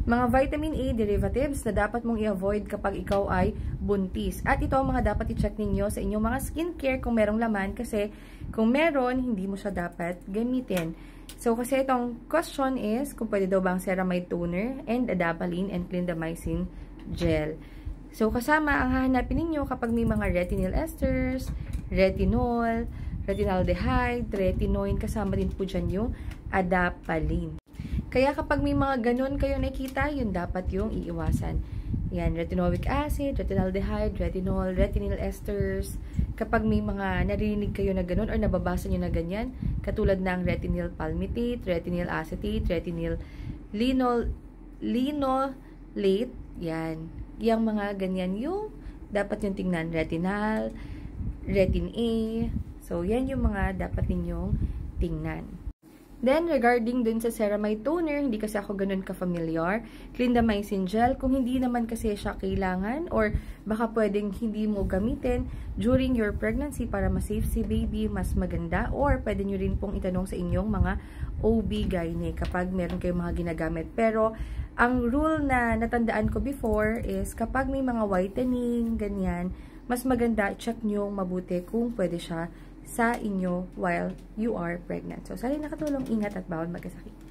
Mga vitamin A derivatives na dapat mong i-avoid kapag ikaw ay buntis. At ito ang mga dapat i-check ninyo sa inyong mga skincare kung merong laman kasi kung meron, hindi mo siya dapat gamitin. So, kasi itong question is kung pwede daw bang ceramide toner and adapalene and clindamycin gel. So, kasama ang hahanapin ninyo kapag may mga retinol esters, retinol, retinaldehyde, retinoin, kasama din po dyan yung adapalene. Kaya kapag may mga ganun kayo nakita, yun dapat yung iiwasan. Yan, retinoic acid, retinaldehyde, retinol, retinol esters. Kapag may mga narinig kayo na ganun or nababasa nyo na ganyan, katulad ng retinol palmitate, retinol acetate, retinol linolate, yan. Yang mga ganyan yung dapat yung tingnan. Retinal, retin A. So, yan yung mga dapat ninyong tingnan. Then, regarding dun sa ceramide toner, hindi kasi ako ganun ka-familiar. Clindamycin gel, kung hindi naman kasi siya kailangan or baka pwedeng hindi mo gamitin during your pregnancy para ma-safe si baby, mas maganda. Or pwede nyo rin pong itanong sa inyong mga OB-GYN kapag meron kayong mga ginagamit. Pero, ang rule na natandaan ko before is kapag may mga whitening, ganyan, mas maganda check nyo mabuti kung pwede siya sa inyo while you are pregnant. So, sana nakatulong, ingat at bawal magkasakit.